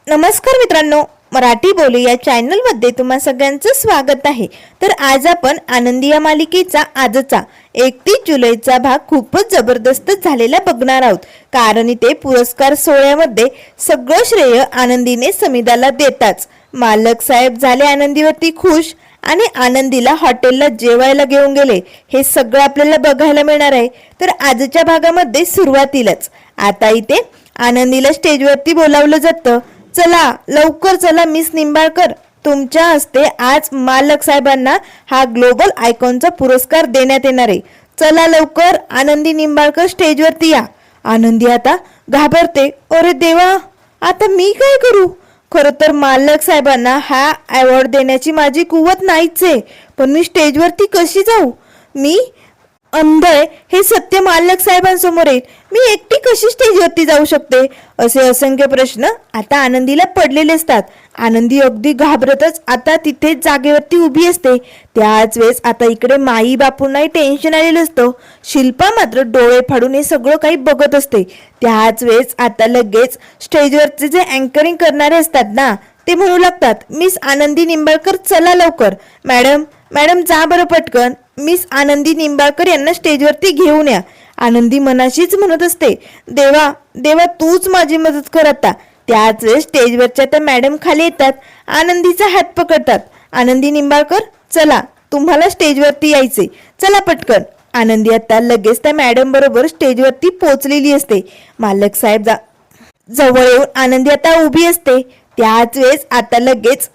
नमस्कार मित्रांनो, मराठी बोलू या चॅनलमध्ये तुम्हा सगळ्यांचं स्वागत आहे। तर आज आपण आनंदी या मालिकेचा आजचा 31 जुलैचा भाग खूपच जबरदस्त झालेला बघणार आहोत। कारण इथे पुरस्कार सोहळ्यामध्ये सगळं श्रेय आनंदीने समीदाला देताच मालक साहेब झाले आनंदीवरती खुश आणि आनंदीला हॉटेलला जेवायला घेऊन गेले। हे सगळं आपल्याला बघायला मिळणार आहे। तर आजच्या भागामध्ये सुरुवातीलाच आता इथे आनंदीला स्टेजवरती बोलावलं जातं। चला लवकर चला मिस निंबाळकर, तुमच्या हस्ते आज मालक साहेबांना हा ग्लोबल आयकॉनचा पुरस्कार देण्यात येणार आहे। चला लवकर आनंदी निंबाळकर स्टेजवरती या। आनंदी आता घाबरते, अरे देवा आता मी काय करू। खरं तर मालक साहेबांना हा अवॉर्ड देण्याची माझी कुवत नाहीच आहे, पण मी स्टेजवरती कशी जाऊ। मी अंध आहे हे सत्य मालक साहेबांसमोर आहे, मी एकटी कशी स्टेजवरती जाऊ शकते। असे असंख्य प्रश्न आता आनंदीला पडलेले असतात। आनंदी अगदी घाबरतच आता तिथे जागेवरती उभी असते। त्याच वेळेस आता इकडे माई बापूंनाही टेन्शन आलेलं असतं। शिल्पा मात्र डोळे फाडून हे सगळं काही बघत असते। त्याच वेळेस आता लगेच स्टेजवरचे जे अँकरिंग करणारे असतात ना, ते म्हणू लागतात, मिस आनंदी निंबाळकर चला लवकर। मॅडम मॅडम जा बरं पटकन, मिस आनंदी निंबाळकर यांना स्टेजवरती घेऊन या। आनंदी मनाशीच म्हणत असते, देवा देवा तूच माझी मदत कर आता। त्याच वेळेस स्टेजवरच्या त्या मॅडम खाली येतात, आनंदीचा हात पकडतात। आनंदी निंबाळकर चला, तुम्हाला स्टेजवरती यायचे, चला पटकन। आनंदी आता लगेच त्या मॅडम बरोबर स्टेजवरती पोहोचलेली असते। मालक साहेब जवळ येऊन आनंदी आता उभी असते। त्याच वेळेस आता लगेच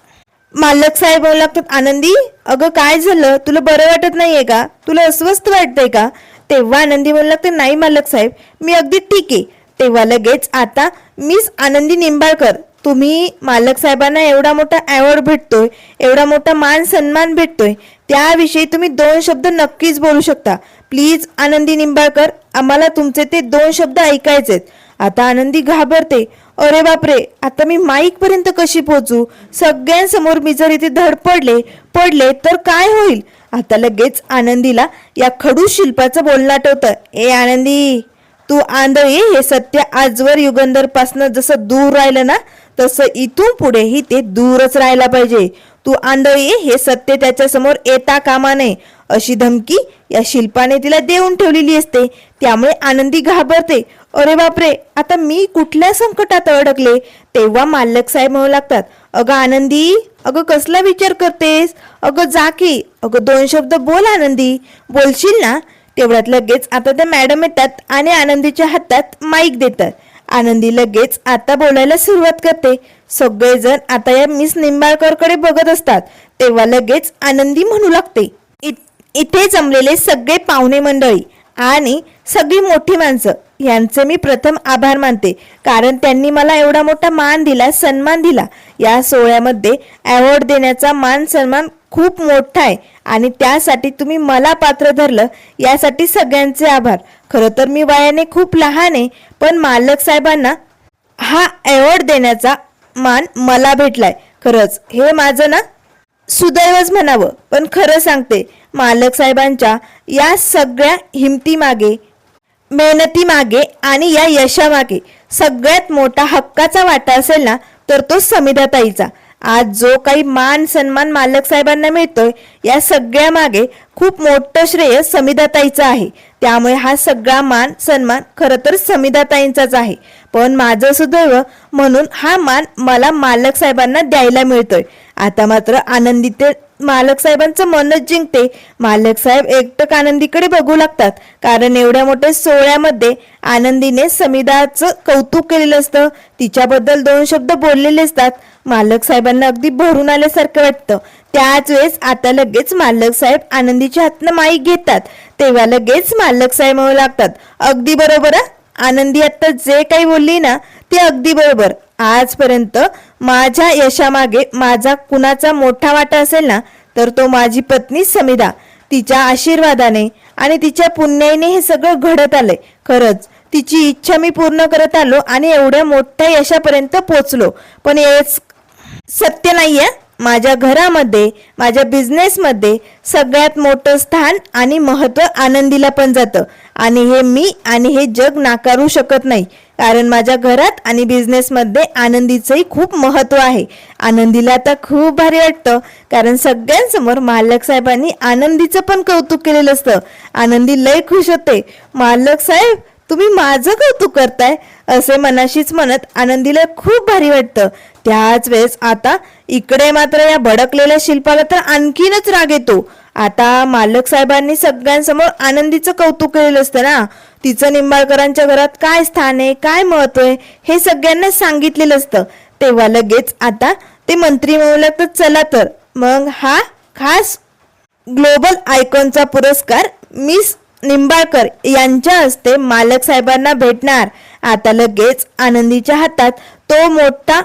मालक साहेब म्हणू लागतात, आनंदी अगं काय झालं, तुला बरं वाटत नाहीये का, तुला अस्वस्थ वाटतंय का। तेव्हा आनंदी म्हणू लागते, नाही मालक साहेब मी अगदी ठीक आहे। तेव्हा लगेच आता मिस आनंदी निंबाळकर, तुम्ही मालक साहेबांना एवढा मोठा अवॉर्ड भेटतोय, एवढा मोठा मान सन्मान भेटतोय, त्याविषयी तुम्ही 2 शब्द नक्कीच बोलू शकता। प्लीज आनंदी निंबाळकर, आम्हाला तुमचे ते 2 शब्द ऐकायचेत। आता आनंदी घाबरते, अरे बापरे आता मी माईक पर्यंत कशी पोहोचू, सगळ्यांसमोर मी जर इथे पडले तर काय होईल। आता लगेच आनंदीला या खडूस शिल्पाचं बोलणं आठवतं, ए आनंदी तू आंधळी हे सत्य आजवर युगंधर पासनं जसं दूर राहिलं ना, तसं इथून पुढेही ते दूरच राहायला पाहिजे। तू आंधळी हे सत्य त्याच्या समोर येता कामा नये, अशी धमकी या शिल्पाने तिला देऊन ठेवलेली असते। त्यामुळे आनंदी घाबरते, अरे बापरे आता मी कुठल्या संकटात अडकले। तेव्हा मालक साहेब म्हणू लागतात, अगं आनंदी अगं कसला विचार करतेस, अगं जा की, अगं 2 शब्द बोल आनंदी, बोलशील ना। तेवढ्यात लगेच आता त्या मॅडम येतात आणि आनंदीच्या हातात माईक देतात। आनंदी लगेच आता बोलायला सुरुवात करते। सगळेजण आता या मिस निंबाळकरकडे बघत असतात। तेव्हा लगेच आनंदी म्हणू लागते, इथे जमलेले सगळे पाहुणे मंडळी आणि सगळी मोठी माणसं यांचे मी प्रथम आभार मानते, कारण त्यांनी मला एवढा मोठा मान दिला, सन्मान दिला। या सोहळ्यामध्ये अवॉर्ड देण्याचा मान सन्मान खूप मोठा आहे आणि त्यासाठी तुम्ही मला पात्र धरलं, यासाठी सगळ्यांचे आभार। खरं तर मी वयाने खूप लहान आहे, पण मालक साहेबांना हा अवॉर्ड देण्याचा मान मला भेटलाय। खरंच हे माझं ना सुदैवच म्हणावं। पण खरं सांगते, मालक साहेबांच्या या सगळ्या हिमतीमागे, मेहनतीमागे आणि या यशामागे सगळ्यात मोठा हक्काचा वाटा असेल ना, तर तो समीदाताईचा। आज जो काही मान सन्मान मालक साहेबांना मिळतोय, या सगळ्या मागे खूप मोठं श्रेय समीदाताईचं आहे। त्यामुळे हा सगळा मान सन्मान खरं तर समीदाताईंचाच आहे। पण माझं सुदैव म्हणून हा मान मला मालक साहेबांना द्यायला मिळतोय। आता मात्र आनंदी ते मालक साहेबांचं मनच जिंकते। मालक साहेब एकटक आनंदीकडे बघू लागतात, कारण एवढ्या मोठ्या सोहळ्यामध्ये आनंदीने समीदाचं कौतुक केलेलं असतं, तिच्याबद्दल 2 शब्द बोललेले असतात। मालक साहेबांना अगदी भरून आल्यासारखं वाटतं। त्याच वेळेस आता लगेच मालक साहेब आनंदीच्या हातनं माईक घेतात। तेव्हा लगेच मालक साहेब म्हणू लागतात, अगदी बरोबर आनंदी आता जे काही बोलली ना, ते अगदी बरोबर। आजपर्यंत माझ्या यशामागे माझा कुणाचा मोठा वाटा असेल ना, तर तो माझी पत्नी समीदा। तिच्या आशीर्वादाने आणि तिच्या पुण्याईने हे सगळं घडत आलंय। खरंच तिची इच्छा मी पूर्ण करत आलो आणि एवढ्या मोठ्या यशापर्यंत पोहोचलो। पण हेच सत्य नाहीये, माझ्या घरामध्ये, माझ्या बिझनेसमध्ये सगळ्यात मोठं स्थान आणि महत्त्व आनंदीला पण जातं। आणि हे मी आणि हे जग नाकारू शकत नाही, कारण माझ्या घरात आणि बिझनेसमध्ये आनंदीचंही खूप महत्त्व आहे. आनंदीला आता खूप भारी वाटतं, कारण सगळ्यांसमोर मालक साहेबांनी आनंदीचं पण कौतुक केलेलं असतं. आनंदी लय खुश होते. मालक साहेब, तुम्ही माझं कौतुक करताय असे मनाशीच म्हणत आनंदीला खूप भारी वाटतं. त्याच वेळेस आता इकडे मात्र या भडकलेल्या शिल्पाला तर आणखीनच राग येतो. आता मालक साहेबांनी सगळ्यांसमोर आनंदीचं कौतुक केलेलं असतं ना, तिचं निंबाळकरांच्या घरात काय स्थान आहे, काय महत्व आहे हे सगळ्यांना सांगितलेलं असतं. तेव्हा लगेच आता ते मंत्री म्हणू लागतात, चला तर मग हा खास ग्लोबल आयकॉनचा पुरस्कार मिस निंबाळकर यांच्या हस्ते मालक साहेबांना भेटणार. आता लगेच आनंदीच्या हातात तो मोठा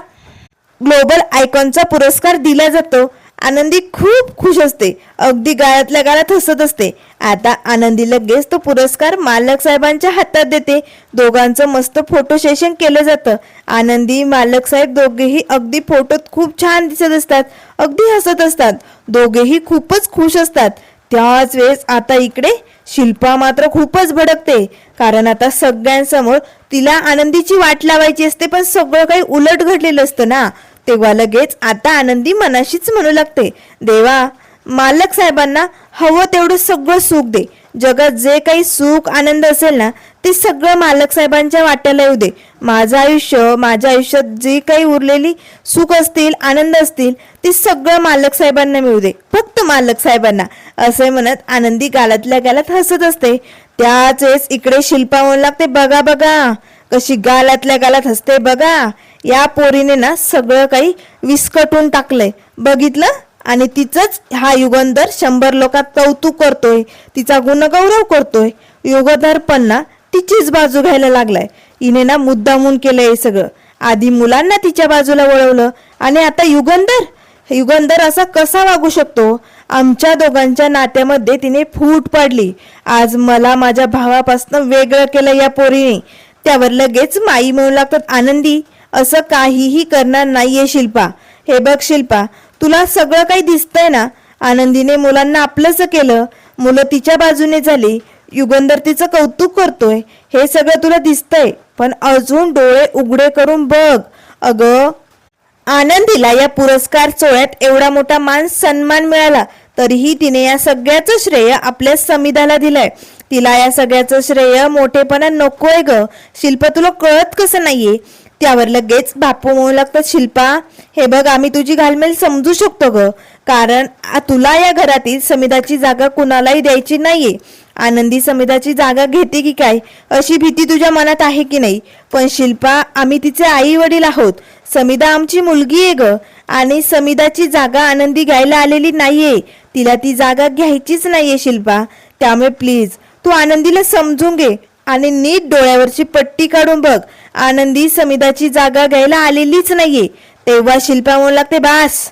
ग्लोबल आयकॉनचा पुरस्कार दिला जातो. आनंदी खूप खुश असते, अगदी गाळ्यातल्या गाळ्यात हसत असते. आता आनंदी लगेच तो पुरस्कार मालक साहेबांच्या हातात देते. दोघांचं मस्त फोटो सेशन केलं जातं. आनंदी मालक साहेब दोघेही अगदी फोटोत खूप छान दिसत असतात, अगदी हसत असतात, दोघेही खूपच खुश असतात. त्याच वेळेस आता इकडे शिल्पा मात्र खूपच भडकते, कारण आता सगळ्यांसमोर तिला आनंदीची वाट लावायची असते, पण सगळं काही उलट घडलेलं असतं ना. तेव्हा लगेच आता आनंदी मनाशीच म्हणू लागते, देवा, मालक साहेबांना हवं तेवढं सगळं सुख दे. जगात जे काही सुख आनंद असेल ना, ते सगळं मालक साहेबांच्या वाट्याला येऊ दे. माझ्या आयुष्यात जे काही उरलेली सुख असतील, आनंद असतील, ते सगळं मालक साहेबांना मिळू दे, फक्त मालक साहेबांना, असे म्हणत आनंदी गालातल्या गालात हसत असते. त्याच वेळेस इकडे शिल्पा म्हणू लागते, बघा बघा कशी गालातल्या गालात हसते, बघा या पोरीने ना सगळं काही विस्कटून टाकलंय, बघितलं. आणि तिचंच हा युगंधर 100 लोकात कौतुक करतोय, तिचा गुणगौरव करतोय. युगंधर पण ना तिचीच बाजू घ्यायला लागलाय. हिने ना मुद्दामून केलंय हे सगळं. आधी मुलांना तिच्या बाजूला वळवलं आणि आता युगंधर असा कसा वागू शकतो? आमच्या दोघांच्या नात्यामध्ये तिने फूट पाडली. आज मला माझ्या भावापासून वेगळं केलं या पोरीने. त्यावर लगेच माई म्हणू लागतात, आनंदी असं काहीही करणार नाहीये शिल्पा. हे बघ शिल्पा, तुला सगळं काही दिसतंय ना, आनंदीने मुलांना आपलंसं केलं, मुलं तिच्या बाजूने झाली, युगंधर तिचं कौतुक करतोय, हे सगळं तुला दिसतंय, पण अजून डोळे उघडे करून बघ. अगं, आनंदीला या पुरस्कार सोहळ्यात एवढा मोठा मान सन्मान मिळाला, तरीही तिने या सगळ्याचं श्रेय आपल्या समिधाला दिलंय. तिला या सगळ्याचं श्रेय मोठेपणा नकोय ग शिल्पा, तुला कळत कसं नाहीये? त्यावर लगेच बापू म्हणू लागतात, शिल्पा हे बघ, आम्ही तुझी घालमेल समजू शकतो ग, कारण तुला या घरातील समिधाची जागा कुणालाही द्यायची नाहीये. आनंदी समिधाची जागा घेते की काय अशी भीती तुझ्या मनात आहे की नाही? पण शिल्पा, आम्ही तिचे आई वडील आहोत. समिधा आमची मुलगी आहे ग, आणि समिधाची जागा आनंदी घ्यायला आलेली नाहीये. तिला ती जागा घ्यायचीच नाहीये शिल्पा. त्यामुळे प्लीज तू आनंदीला समजून घे आणि नीट डोळ्यावरची पट्टी काढून बघ. आनंदी समिधाची जागा घ्यायला आलेलीच नाहीये. तेव्हा शिल्पा म्हणू लागते, बास,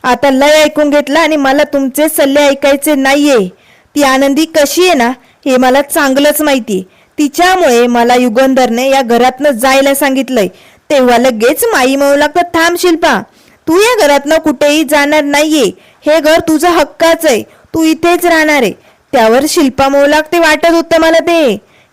आता लय ऐकून घेतलं आणि मला तुमचे सल्ले ऐकायचे नाहीये. ती आनंदी कशी आहे ना हे मला चांगलंच माहिती. तिच्यामुळे मला युगंधरने या घरातनं जायला सांगितलंय. तेव्हा लगेच माई म्हणू लागतात, थांब शिल्पा, तू या घरातनं कुठेही जाणार नाहीये. हे घर तुझं हक्काच आहे, तू इथेच राहणार आहे. त्यावर शिल्पा म्हणू लागते, वाटत होतं मला ते,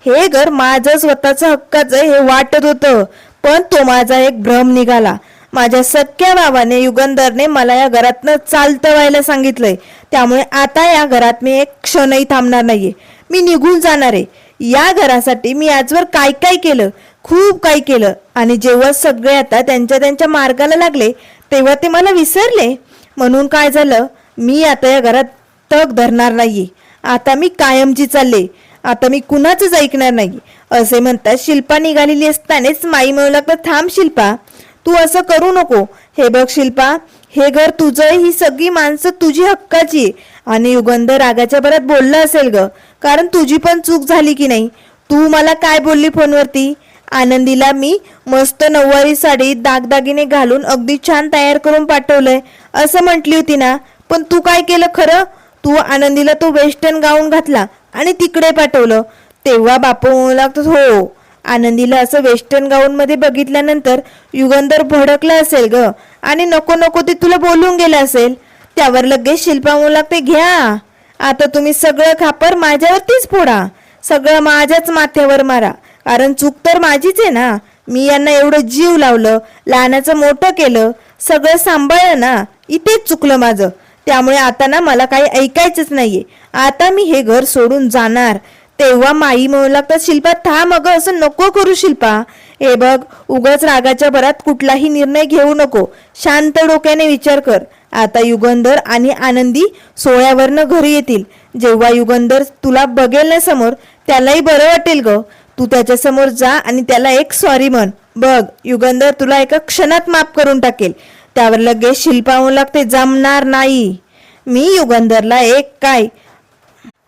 हे घर माझं स्वतःचं हक्काचं हे वाटत होतं, पण तो माझा एक भ्रम निघाला. माझ्या सख्या भावाने युगंधरने मला या घरातनं चालतं व्हायला सांगितलंय. त्यामुळे आता या घरात मी एक क्षणही थांबणार नाहीये. मी निघून जाणार आहे. या घरासाठी मी आजवर काय काय केलं, खूप काय केलं, आणि जेव्हा सगळे आता त्यांच्या त्यांच्या मार्गाला लागले तेव्हा ते मला विसरले. म्हणून काय झालं, मी आता या घरात तग धरणार नाहीये. आता मी कायमची चालले. आता मी कुणाचंच ऐकणार नाही. असे म्हणतात शिल्पा निघालेली असतानाच माई म्हणू लागतात, थांब शिल्पा, तू असं करू नको. हे बघ शिल्पा, हे घर तुझं, ही सगळी माणसं तुझी हक्काची. आणि युगंधर रागाच्या भरात बोलला असेल ग, कारण तुझी पण चूक झाली की नाही. तू मला काय बोलली फोनवरती? आनंदीला मी मस्त नऊवारी साडी दागदागिने घालून अगदी छान तयार करून पाठवलंय असं म्हटली होती ना. पण तू काय केलं खरं? तू आनंदीला तो वेस्टर्न गाऊन घातला आणि तिकडे पाठवलं. तेव्हा बापू म्हणू लागतो, हो, आनंदीला असं वेस्टर्न गाऊन मध्ये बघितल्यानंतर युगंधर भडकला असेल ग, आणि नको नको ते तुला बोलून गेलं असेल. त्यावर लगेच शिल्पा म्हणू लागते, घ्या आता तुम्ही सगळं खापर माझ्यावरतीच फोडा. सगळं माझ्याच माथ्यावर मारा, कारण चूक तर माझीच आहे ना. मी यांना एवढं जीव लावलं, लहानाचं मोठं केलं, सगळं सांभाळलं ना, इथेच चुकलं माझं. त्यामुळे आता ना मला काही ऐकायचंच नाहीये. आता मी हे घर सोडून जाणार. तेव्हा माई म्हणू लागतात, शिल्पा थांब अगं, असं नको करू शिल्पा. हे बघ, उगाच रागाच्या भरात कुठलाही निर्णय घेऊ नको. शांत डोक्याने विचार कर. आता युगंधर आणि आनंदी सोहळ्यावरनं घरी येतील. जेव्हा युगंधर तुला बघेल ना समोर, त्यालाही बरं वाटेल ग. तू त्याच्या समोर जा आणि त्याला एक सॉरी म्हण. बघ, युगंधर तुला एका क्षणात माफ करून टाकेल. त्यावर लगेच शिल्पा म्हणू लागते, जमणार नाही. मी युगंधरला एक काय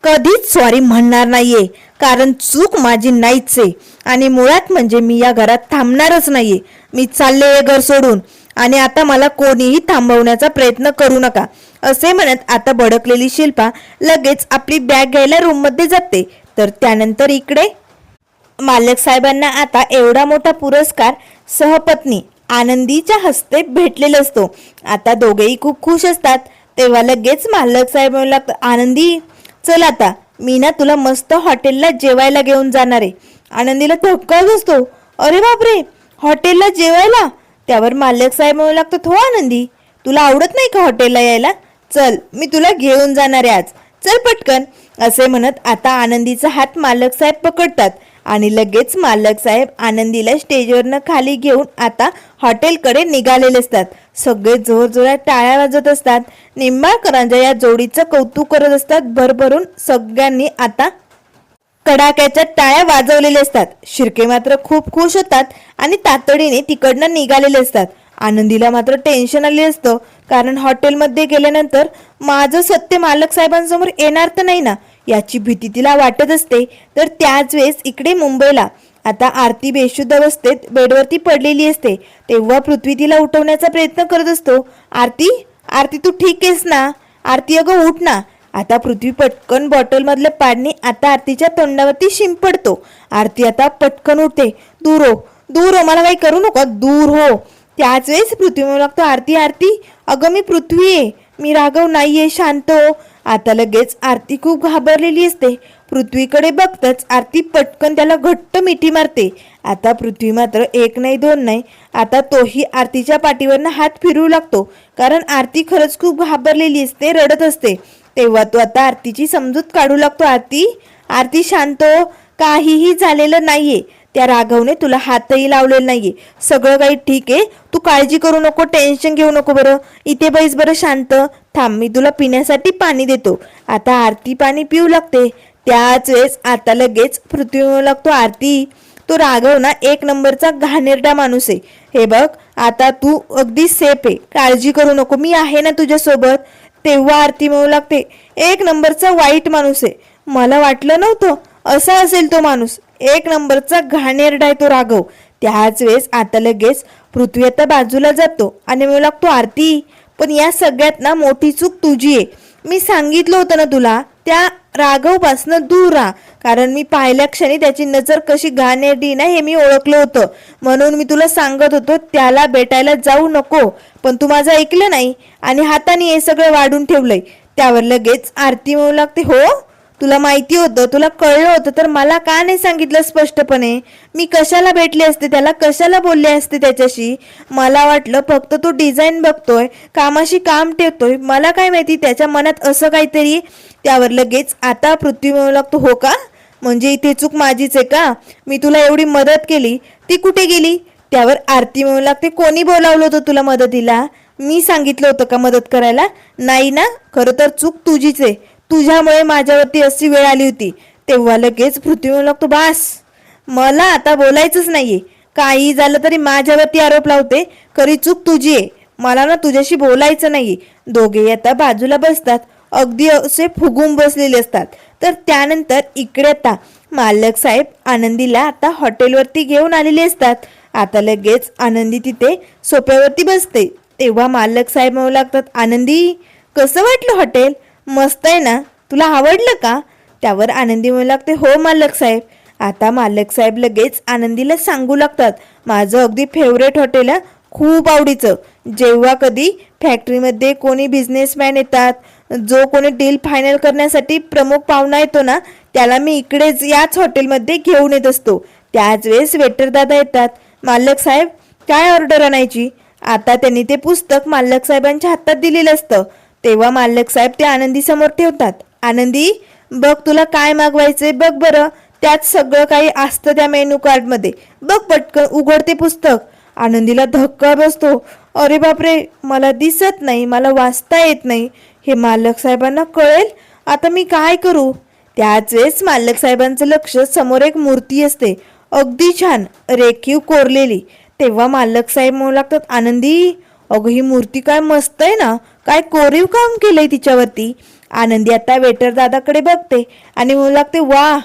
कधीच सॉरी म्हणणार नाहीये, कारण चूक माझी नाहीच आहे. आणि मुळात म्हणजे मी या घरात थांबणारच नाहीये. मी चालले हे घर सोडून, आणि आता मला कोणीही थांबवण्याचा प्रयत्न करू नका. असे म्हणत आता भडकलेली शिल्पा लगेच आपली बॅग घ्यायला रूम मध्ये जाते. तर त्यानंतर इकडे मालक साहेबांना आता एवढा मोठा पुरस्कार सहपत्नी आनंदीच्या हस्ते भेटलेला असतो. आता दोघेही खूप खुश असतात. तेव्हा लगेच मालक साहेब म्हणू लागतात, आनंदी चल आता मी ना तुला मस्त हॉटेलला जेवायला घेऊन जाणार आहे. आनंदीला धक्का बसतो, अरे बापरे, हॉटेलला जेवायला? त्यावर मालक साहेब म्हणू लागतात, हो आनंदी, तुला आवडत नाही का हॉटेलला यायला? चल मी तुला घेऊन जाणार आहे आज, चल पटकन. असे म्हणत आता आनंदीचा हात मालक साहेब पकडतात आणि लगेच मालक साहेब आनंदीला स्टेजवरनं खाली घेऊन आता हॉटेलकडे निघालेले असतात. सगळे जोरजोरात टाळ्या वाजत असतात. निंबाळकरांच्या या जोडीचं कौतुक करत असतात. भरभरून सगळ्यांनी आता कडाक्याच्या टाळ्या वाजवलेल्या असतात. शिर्के मात्र खूप खुश होतात आणि तातडीने तिकडनं निघालेले असतात. आनंदीला मात्र टेन्शन आले असतं, कारण हॉटेलमध्ये गेल्यानंतर माझं सत्य मालक साहेबांसमोर येणार तर नाही ना, याची भीती तिला वाटत असते. तर त्याच वेळेस इकडे मुंबईला आता आरती बेशुद्ध अवस्थेत बेडवरती पडलेली असते. तेव्हा पृथ्वी तिला उठवण्याचा प्रयत्न करत असतो. आरती, आरती तू ठीक आहेस ना? आरती अगं उठ ना. आता पृथ्वी पटकन बॉटल मधलं पाणी आता आरतीच्या तोंडावरती शिंपडतो. आरती आता पटकन उठते. दूर हो, दूर हो, मला काही करू नको, दूर हो. त्याच वेळेस पृथ्वी म्हणू लागतो, आरती, आरती अगं मी पृथ्वी आहे, मी राघव नाहीये, शांत हो. आता लगेच आरती खूप घाबरलेली असते. पृथ्वीकडे बघताच आरती पटकन त्याला घट्ट मिठी मारते. आता पृथ्वी मात्र एक नाही दोन नाही, आता तोही आरतीच्या पाठीवरनं हात फिरू लागतो, कारण आरती खरंच खूप घाबरलेली असते, रडत असते. तेव्हा तो आता आरतीची समजूत काढू लागतो. आरती, आरती शांत हो, काहीही झालेलं नाहीये, त्या राघवने तुला हातही लावलेला नाहीये, सगळं काही ठीक आहे, तू काळजी करू नको, टेन्शन घेऊ नको. बरं इथे बैस, बरं शांत थांब, मी तुला पिण्यासाठी पाणी देतो. आता आरती पाणी पिऊ लागते. त्याच वेळेस आता लगेच पृथ्वी म्हणू लागतो, आरती तो राघव ना एक नंबरचा घाणेरडा माणूस आहे. हे बघ आता तू अगदी सेफ आहे, काळजी करू नको, मी आहे ना तुझ्यासोबत. तेव्हा आरती म्हणू लागते, एक नंबरचा वाईट माणूस आहे, मला वाटलं नव्हतं असा असेल तो माणूस, एक नंबरचा घाणेरडा आहे तो राघव. त्याच वेळेस आता लगेच पृथ्वी आता बाजूला जातो आणि म्हणू लागतो, आरती पण या सगळ्यात ना मोठी चूक तुझी आहे. मी सांगितलं होतं ना तुला, त्या राघवपासनं दूर राहा, कारण मी पाहिल्या क्षणी त्याची नजर कशी घाणेरडी ना हे मी ओळखलं होतं. म्हणून मी तुला सांगत होतो त्याला भेटायला जाऊ नको, पण तू माझं ऐकलं नाही आणि हाताने हे सगळं वाढून ठेवलंय. त्यावर लगेच आरती म्हणू लागते, हो तुला माहिती होतं, तुला कळलं होतं, तर मला का नाही सांगितलं स्पष्टपणे? मी कशाला भेटले असते त्याला, कशाला बोलले असते त्याच्याशी? मला वाटलं फक्त तो डिझाईन बघतोय, कामाशी काम ठेवतोय, मला काय माहिती त्याच्या मनात असं काहीतरी. त्यावर लगेच आता पृथ्वी म्हणू लागतो, हो का, म्हणजे इथे चूक माझीच आहे का? मी तुला एवढी मदत केली, ती कुठे गेली? त्यावर आरती म्हणू लागते, कोणी बोलावलं होतं तुला मदतीला? मी सांगितलं होतं का मदत करायला? नाही ना, खरं तर चूक तुझीच आहे, तुझ्यामुळे माझ्यावरती अशी वेळ आली होती. तेव्हा लगेच पृथ्वी म्हणू लागतो, बास मला आता बोलायचंच नाहीये, काही झालं तरी माझ्यावरती आरोप लावते, खरी चूक तुझी आहे, मला ना तुझ्याशी बोलायचं नाहीये. दोघे आता बाजूला बसतात, अगदी असे फुगून बसलेले असतात. तर त्यानंतर इकडे आता मालक साहेब आनंदीला आता हॉटेलवरती घेऊन आलेले असतात. आता लगेच आनंदी तिथे सोफ्यावरती बसते. तेव्हा मालक साहेब म्हणू लागतात, आनंदी कसं वाटलं हॉटेल? मस्त आहे ना, तुला आवडलं का? त्यावर आनंदी म्हणू लागते, हो मालक साहेब. आता मालक साहेब लगेच आनंदीला सांगू लागतात, माझं अगदी फेवरेट हॉटेल आहे, खूप आवडीचं. जेव्हा कधी फॅक्टरीमध्ये कोणी बिझनेसमॅन येतात, जो कोणी डील फायनल करण्यासाठी प्रमुख पाहुणा येतो ना, त्याला मी इकडेच याच हॉटेलमध्ये घेऊन येत असतो. त्याच वेळेस वेटर दादा येतात. मालक साहेब, काय ऑर्डर आणायची? आता त्यांनी ते पुस्तक मालक साहेबांच्या हातात दिलेलं असतं. तेव्हा मालक साहेब ते आनंदी समोर ठेवतात. आनंदी, बघ तुला काय मागवायचंय बघ बरं. त्यात सगळं काही असतं त्या मेनू कार्डमध्ये. बघ पटकन उघड ते पुस्तक. आनंदीला धक्का बसतो. अरे बापरे, मला दिसत नाही, मला वाचता येत नाही. हे मालक साहेबांना कळेल, आता मी काय करू? त्याच वेळेस मालक साहेबांचं लक्ष समोर एक मूर्ती असते, अगदी छान रेखीव कोरलेली. तेव्हा मालक साहेब म्हणू लागतात, आनंदी, अगं ही मूर्ती काय मस्त आहे ना, काय कोरीव काम केलंय तिच्यावरती. आनंदी आता वेटर दादाकडे बघते आणि म्हणू लागते, वा,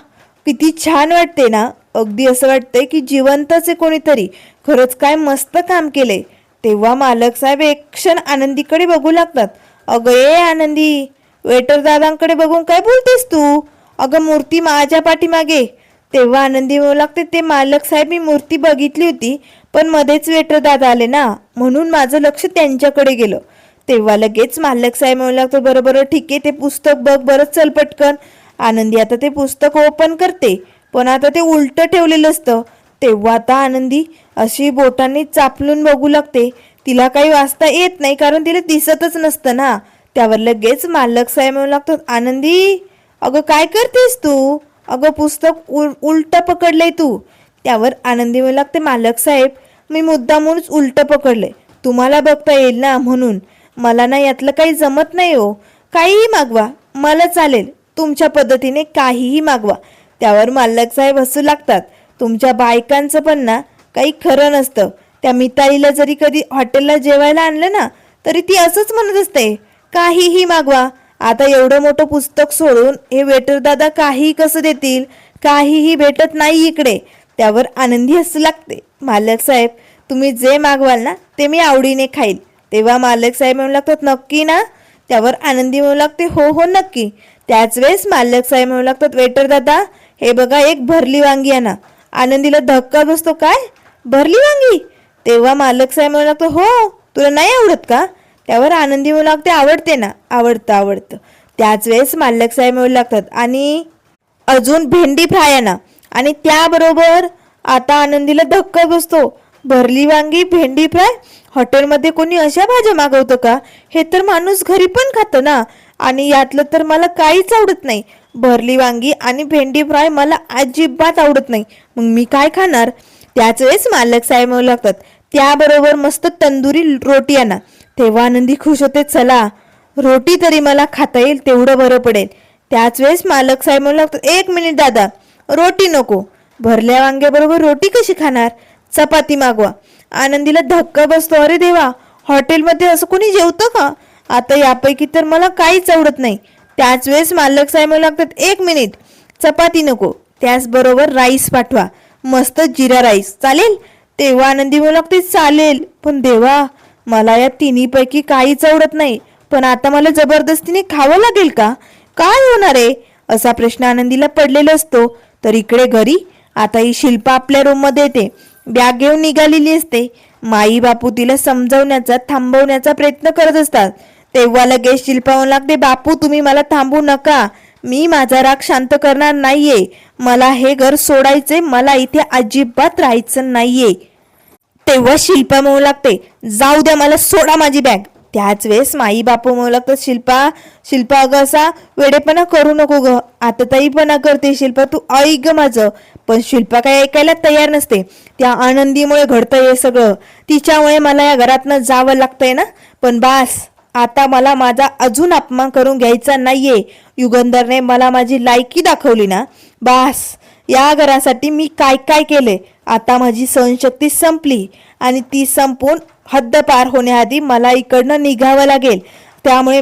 किती छान वाटते ना, अगदी असं वाटतंय की जिवंतच आहे कोणीतरी, खरंच काय मस्त काम केलंय. तेव्हा मालक साहेब एक क्षण आनंदीकडे बघू लागतात. अगं ए आनंदी, वेटर दादांकडे बघून काय बोलतेस तू? अगं मूर्ती माझ्या पाठीमागे. तेव्हा आनंदी म्हणू लागते, ते मालक साहेब मी मूर्ती बघितली होती, पण मध्येच वेटर दादा आले ना, म्हणून माझं लक्ष त्यांच्याकडे गेलं. तेव्हा लगेच मालक साहेब म्हणू लागतो, बरं बरं ठीक आहे, ते पुस्तक बघ बरं, चल पटकन. आनंदी आता ते पुस्तक ओपन करते, पण आता ते उलट ठेवलेलं असतं. तेव्हा आता आनंदी अशी बोटांनी चापलून बघू लागते. तिला काही वाचता येत नाही, कारण तिला दिसतच नसतं ना. त्यावर लगेच मालक साहेब म्हणू लागतो, आनंदी, अगं काय करतेस तू? अगं पुस्तक उलट पकडलंय तू. त्यावर आनंदी म्हणू लागते, मालक साहेब, मी मुद्दामूनच उलट पकडलंय, तुम्हाला बघता येईल ना म्हणून. मला ना यातलं काही जमत नाही हो. काहीही मागवा, मला चालेल, तुमच्या पद्धतीने काहीही मागवा. त्यावर मालक साहेब हसू लागतात. तुमच्या बायकांचं पण ना काही खरं नसतं. त्या मितालीला जरी कधी हॉटेलला जेवायला आणलं ना, तरी ती असंच म्हणत असते, काहीही मागवा. आता एवढं मोठं पुस्तक सोडून हे वेटर दादा काहीही कसं देतील? काहीही भेटत नाही इकडे. त्यावर आनंदी हसू लागते. मालक साहेब, तुम्ही जे मागवाल ना ते मी आवडीने खाईल. तेव्हा मालक साहेब म्हणू लागतात, नक्की ना? त्यावर आनंदी म्हणू लागते, हो हो नक्की. त्याच वेळेस मालक साहेब म्हणू लागतात, वेटर दादा, हे बघा एक भरली वांगी आणा. आनंदीला धक्का बसतो, काय भरली वांगी? तेव्हा मालक साहेब म्हणू लागतो, हो, तुला नाही आवडत का? त्यावर आनंदी म्हणू लागते, आवडते ना, आवडतं आवडतं. त्याच वेळेस मालक साहेब म्हणू लागतात, आणि अजून भेंडी फ्राय आणा. आणि त्याबरोबर आता आनंदीला धक्का बसतो, भरली वांगी, भेंडी फ्राय, हॉटेलमध्ये कोणी अशा भाज्या मागवतं का? हे तर माणूस घरी पण खातं ना. आणि यातलं तर मला काहीच आवडत नाही. भरली वांगी आणि भेंडी फ्राय मला अजिबात आवडत नाही, मग मी काय खाणार? त्याच वेळेस मालक साहेब म्हणू लागतात, त्याबरोबर मस्त तंदुरी रोटी आणा. तेव्हा आनंदी खुश होते, चला, रोटी तरी मला खाता येईल तेवढं बरं पडेल. त्याच वेळेस मालक साहेब म्हणू लागतात, एक मिनिट दादा, रोटी नको. भरल्या वांग्याबरोबर रोटी कशी खाणार? चपाती मागवा. आनंदीला धक्का बसतो, अरे देवा, हॉटेलमध्ये असं कोणी जेवतं का? आता यापैकी तर मला काहीच आवडत नाही. त्याच वेळेस मालक साहेब म्हणू लागतात, एक मिनिट, चपाती नको, त्याचबरोबर राईस पाठवा, मस्त जिरा राईस, चालेल? तेव्हा आनंदी म्हणू लागते, चालेल, पण देवा, मला या तिन्हीपैकी काहीच आवडत नाही, पण आता मला जबरदस्तीने खावं लागेल का? काय होणार आहे? असा प्रश्न आनंदीला पडलेला असतो. तर इकडे घरी आता ही शिल्पा आपल्या रूममध्ये येते, बॅग घेऊन निघालेली असते. माई बापू तिला समजवण्याचा, थांबवण्याचा प्रयत्न करत असतात. तेव्हा लगेच शिल्पा म्हणू लागते, बापू तुम्ही मला थांबू नका, मी माझा राग शांत करणार नाहीये, मला हे घर सोडायचे, मला इथे अजिबात राहायचं नाहीये. तेव्हा शिल्पा म्हणू लागते, जाऊ द्या मला, सोडा माझी बॅग. त्याच वेळेस माई बापू म्हणू लागतात, शिल्पा, शिल्पा, अगं असा वेडेपणा करू नको ग, आता ताईपणा करते शिल्पा, तू ऐक ग माझं. पण शिल्पा काही ऐकायला तयार नसते. त्या आनंदीमुळे घडतंय हे सगळं, तिच्यामुळे मला या घरातनं जावं लागतंय ना. पण बास, आता मला माझा अजून अपमान करून घ्यायचा नाहीये. युगंधरने मला माझी लायकी दाखवली ना, बास, या घरासाठी मी काय काय केले, आता माझी सहनशक्ती संपली आणि ती संपून हद्द पार होण्याआधी मला इकडनं निघावं लागेल. त्यामुळे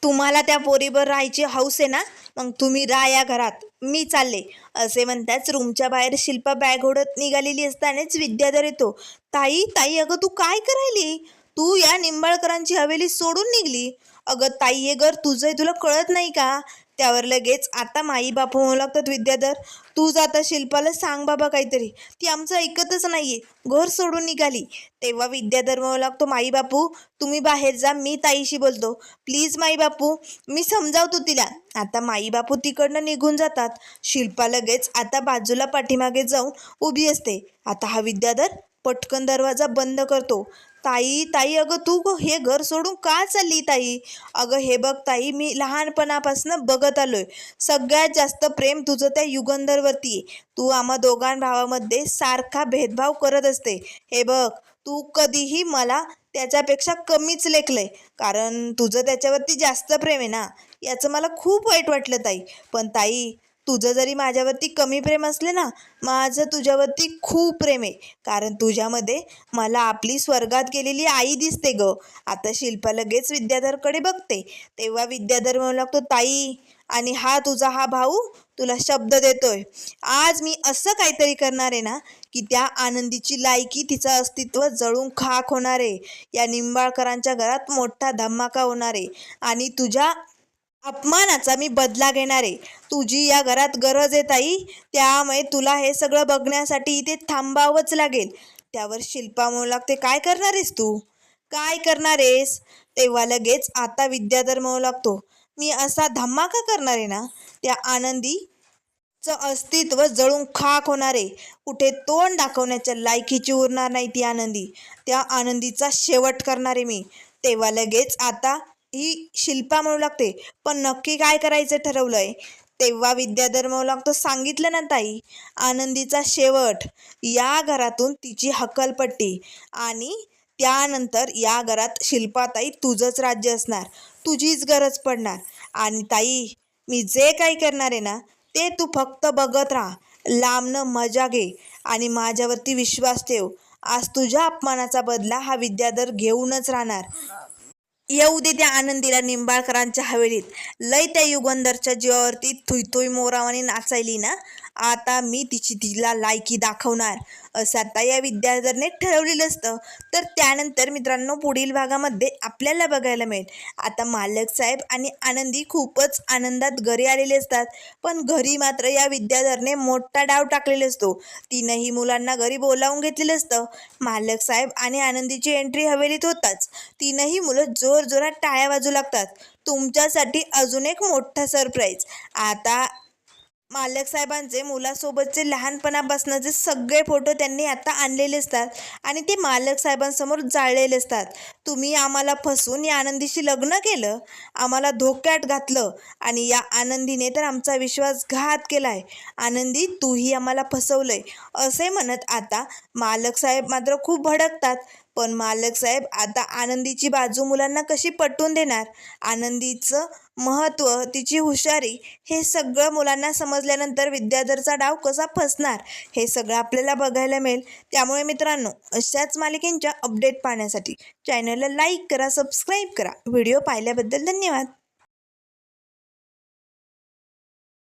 तुम्हाला त्या पोरीवर राहायची हौस आहे ना, मग तुम्ही राहा या घरात, मी चालले. असे म्हणताच रूमच्या बाहेर शिल्पा बॅग ओढत निघालेली असतानाच विद्याधर येतो. ताई, ताई, अगं तू काय करायली? तू या निंबाळकरांची हवेली सोडून निघली? अगं ताई, हे घर तुझं आहे, तुला कळत नाही का? त्यावर लगेच आता माई बापू म्हणू लागतात, विद्याधर तूच आता शिल्पाला सांग बाबा काहीतरी, ती आमचं ऐकतच नाहीये, घर सोडून निघाली. तेव्हा विद्याधर म्हणू लागतो, माई बापू तुम्ही बाहेर जा, मी ताईशी बोलतो, प्लीज माई बापू, मी समजावतो तिला. आता माई बापू तिकडनं निघून जातात. शिल्पा लगेच आता बाजूला पाठीमागे जाऊन उभी असते. आता हा विद्याधर पटकन दरवाजा बंद करतो. ताई ताई, अगं तू हे घर सोडून का चालली ताई? अगं हे बघ ताई, मी लहानपणापासून बघत आलोय, सगळ्यात जास्त प्रेम तुझं त्या युगंधरवरती आहे. तू आम्हा दोघां भावामध्ये सारखा भेदभाव करत असते. हे बघ, तू कधीही मला त्याच्यापेक्षा कमीच लेखलंय, कारण तुझं त्याच्यावरती जास्त प्रेम आहे ना. याचं मला खूप वाईट वाटलं ताई. पण ताई, तुझं जरी माझ्यावरती कमी प्रेम असले ना, माझं तुझ्यावरती खूप प्रेम आहे, कारण तुझ्यामध्ये मला आपली स्वर्गात गेलेली आई दिसते ग. आता शिल्पा लगेच विद्याधरकडे बघते. तेव्हा विद्याधर म्हणू लागतो, ताई आणि हा भाऊ तुला शब्द देतोय, आज मी असं काहीतरी करणार आहे ना की त्या आनंदीची लायकी, तिचं अस्तित्व जळून खाक होणार आहे. या निंबाळकरांच्या घरात मोठा धमाका होणार आहे आणि तुझ्या अपमानाचा मी बदला घेणार आहे. तुझी या घरात गरज आहे ताई, त्यामुळे तुला हे सगळं बघण्यासाठी इथे थांबावंच लागेल. त्यावर शिल्पा म्हणू लागते, काय करणार आहेस तू, काय करणार आहेस? तेव्हा लगेच आता विद्याधर म्हणू लागतो, मी असा धमाका करणार आहे ना, त्या आनंदीचं अस्तित्व जळून खाक होणार आहे. कुठे तोंड दाखवण्याच्या लायकीची उरणार नाही ती आनंदी. त्या आनंदीचा शेवट करणार आहे मी. तेव्हा लगेच आता ही शिल्पा म्हणू लागते, पण नक्की काय करायचं ठरवलंय? तेव्हा विद्याधर म्हणू लागतो, सांगितलं ना ताई, आनंदीचा शेवट, या घरातून तिची हकलपट्टी आणि त्यानंतर या घरात शिल्पाताई तुझंच राज्य असणार, तुझीच गरज पडणार. आणि ताई, मी जे काही करणार आहे ना, ते तू फक्त बघत राहा, लांबनं मजा घे आणि माझ्यावरती विश्वास ठेव. आज तुझ्या अपमानाचा बदला हा विद्याधर घेऊनच राहणार. येऊ दे त्या आनंदीला निंबाळकरांच्या हवेलीत, लय त्या युगंधरच्या जीवावरती थुई थुई मोरावानी नाचायली ना, आता मी तिला लायकी दाखवणार, असं आता या विद्याधरने ठरवलेलं असतं. तर त्यानंतर मित्रांनो, पुढील भागामध्ये आपल्याला बघायला मिळेल, आता मालक साहेब आणि आनंदी खूपच आनंदात घरी आलेले असतात. पण घरी मात्र या विद्याधरने मोठा डाव टाकलेला असतो. तीनही मुलांना घरी बोलावून घेतलेलं असतं. मालक साहेब आणि आनंदीची एंट्री हवेलीत होताच तीनही मुलं जोरजोरात टाळ्या वाजू लागतात. तुमच्यासाठी अजून एक मोठा सरप्राईज. आता मालक साहेबांचे मुलासोबतचे लहानपणापासूनचे सगळे फोटो त्यांनी आता आणलेले असतात आणि ते मालक साहेबांसमोर जाळलेले असतात. तुम्ही आम्हाला फसवून या आनंदीशी लग्न केलं, आम्हाला धोक्यात घातलं आणि या आनंदीने तर आमचा विश्वासघात केलाय. आनंदी, तूही आम्हाला फसवलंय, असे म्हणत आता मालक साहेब मात्र खूप भडकतात. पण मालक साहेब आता आनंदीची बाजू मुलांना कशी पटवून देणार, आनंदीचं महत्त्व, तिची हुशारी, हे सगळं मुलांना समजल्यानंतर विद्याधरचा डाव कसा फसणार, हे सगळं आपल्याला बघायला मिळेल. त्यामुळे मित्रांनो, अशाच मालिकेंच्या अपडेट पाहण्यासाठी चॅनलला लाईक करा, सबस्क्राईब करा. व्हिडिओ पाहिल्याबद्दल धन्यवाद.